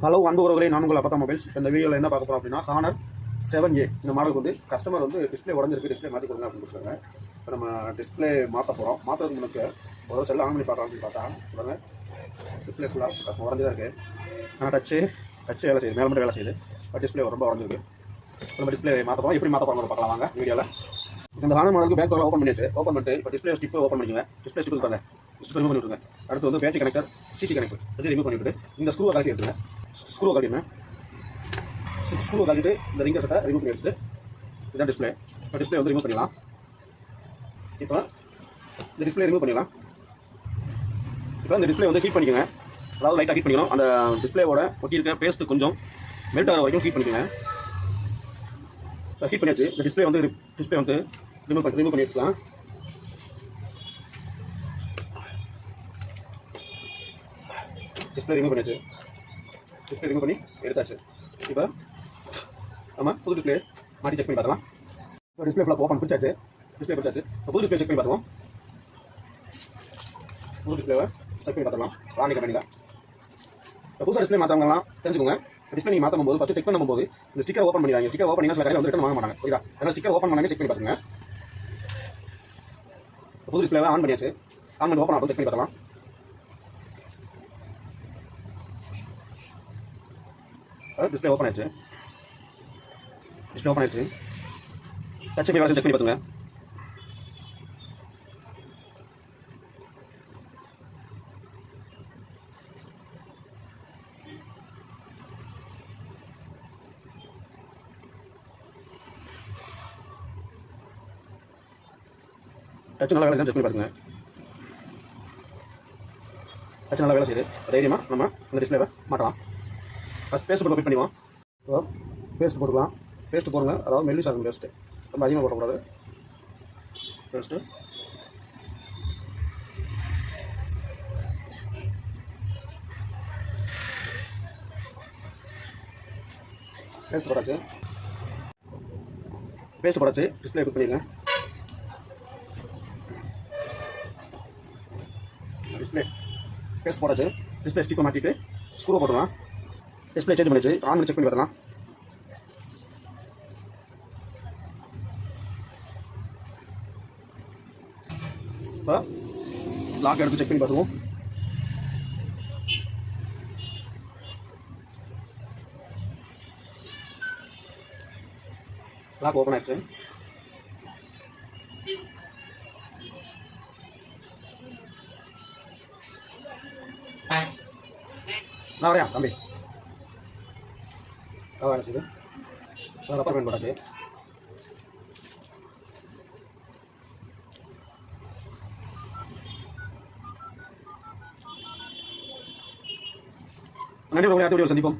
Hello அன்பு உறவுகளே, நான் உங்கள் அப்பா மொபைல்ஸ். இந்த வீடியோவில் என்ன பார்க்க போகிறோம் அப்படின்னா, ஹானர் 7A இந்த மாடலுக்கு வந்து கஸ்டமர் வந்து டிஸ்பிளே உடஞ்சிருக்கு, டிஸ்பிளே மாற்றி கொடுங்க அப்படின்னு சொல்லுவாங்க. இப்போ நம்ம டிஸ்பிளே மாற்ற போகிறோம். மாற்றுறதுக்கு முன்னாடி ஒரு செல்ல ஆன் பண்ணி பார்க்கலாம் அப்படின்னு பார்த்தா உடனே டிஸ்பிளே ஃபுல்லாக உடஞ்சி தான் இருக்குது. ஆனால் டச்சு வேலை செய்யுது, மேலே மட்டும் வேலை செய்யுது. டிஸ்பிளே ரொம்ப உடஞ்சிருக்கு. நம்ம டிஸ்பிளே மாற்ற போகிறோம். எப்படி மாற்ற போகிறோம் பார்க்கலாம் வாங்க வீடியோவில். இந்த ஹானர் மாடலுக்கு பேக் கவர் ஓப்பன் பண்ணிட்டு இப்போ டிஸ்பிளே ஸ்டிப் ஓப்பன் பண்ணிக்கோங்க. டிஸ்பிளே ஸ்டிப் இருப்பாங்க, ஸ்டிப் ரிமூவ் பண்ணி விட்டுருங்க. அடுத்து வந்து பேட்டரி கனெக்டர், சிசி கனெக்டர் இது ரிமூவ் பண்ணிவிட்டு இந்த ஸ்க்ரூவை கழட்டி எடுத்துங்க. ஸ்க்ரூவை கட்டிடுங்க. ஸ்க்ரூவை கட்டிட்டு இந்த ரிங்கர் செட்டை ரிமூவ் பண்ணி எடுத்துட்டு இதான் டிஸ்பிளே. இப்போ டிஸ்பிளே வந்து ரிமூவ் பண்ணிடலாம். இப்போ இந்த டிஸ்பிளே ரிமூவ் பண்ணிடலாம். இப்போ இந்த டிஸ்பிளே வந்து ஹீட் பண்ணிக்கோங்க. அதாவது லைட்டாக ஹீட் பண்ணிக்கணும். அந்த டிஸ்பிளேவோட ஒட்டி இருக்க பேஸ்ட்டு கொஞ்சம் மெல்ட் ஆகிற வரைக்கும் ஹீட் பண்ணிக்கோங்க. ஹீட் பண்ணியாச்சு. இந்த டிஸ்பிளே வந்து ரிமூவ் பண்ணி எடுத்துக்கலாம். டிஸ்பிளே ரிமூவ் பண்ணியாச்சு. டிஸ்பிளே ரிமூவ் பண்ணி எடுத்தாச்சு. இப்போ நம்ம புது டிஸ்பிளே மாட்டி செக் பண்ணி பார்க்கலாம். இப்போ டிஸ்பிளே ஃபுல்லாக ஓப்பன் பிடிச்சாச்சு. டிஸ்பிளே பிடிச்சாச்சு. இப்போ புது டிஸ்பிளே செக் பண்ணி பார்த்துவோம். புது டிஸ்பிளேவை செக் பண்ணி பார்த்துக்கலாம். வாங்கி கம்பெனியில் இப்போ புதுசாக டிஸ்பிளே மாற்றவங்கலாம் தெரிஞ்சுக்கோங்க. டிஸ்பிளே நீங்கள் மாற்றும் போது ஃபஸ்ட்டு செக் பண்ணும்போது இந்த ஸ்டிக்கர் ஓப்பன் பண்ணிடுவாங்க. ஸ்டிக்கர் ஓப்பன் பண்ணி சில கடையில் வந்து ரிட்டன் வாங்க மாட்டாங்க. புரியுதா? ஏன்னா ஸ்டிக்கர் ஓப்பன் பண்ணாங்க செக் பண்ணி பார்த்துங்க. புது டிஸ்பிளேவை ஆன் பண்ணியாச்சு. ஆன் பண்ணி ஓப்பன் ஆகும் செக் பண்ணி பார்க்கலாம். டிஸ்பிளே ஓப்பன் ஆயிடுச்சு. டச் பண்ணி செக் பண்ணி பார்த்துங்க. டச் நல்லா வேலை செக் பண்ணி பார்த்துங்க. டச் நல்லா வேலை செய்யுது. தைரியமாக நம்ம இந்த டிஸ்பிளேவை மாட்டலாம். ஃபஸ்ட் பேஸ்ட் போட்டு ஃபிட் பண்ணிடுவோம். இப்போ பேஸ்ட் போட்டுக்கலாம். பேஸ்ட் போடுங்க, அதாவது மெல்லிஸ் ஆகும். பேஸ்ட்டு ரொம்ப அதிகமாக போடக்கூடாது. பேஸ்ட்டு போட்டாச்சு. டிஸ்பிளே ஃபிட் பண்ணிடுங்க. டிஸ்பிளே பேஸ்ட் போட்டாச்சு. டிஸ்பிளே ஸ்டிப்பை மாட்டிட்டு ஸ்க்ரூ போட்டுக்கலாம். டிஸ்பிளே சேஞ்ச் பண்ணிச்சு. ஆன் பண்ணி செக் பண்ணி பார்க்கலாம். இப்போ லாக் எடுத்து செக் பண்ணி பார்த்துவோம். லாக் ஓப்பன் ஆயிடுச்சு. நான் வரையா தம்பி வேலை செய்யுது. ரப்பர் பேண்ட் போட்டாச்சு. நன்றி. அடுத்த வீடியோ சந்திப்போம்.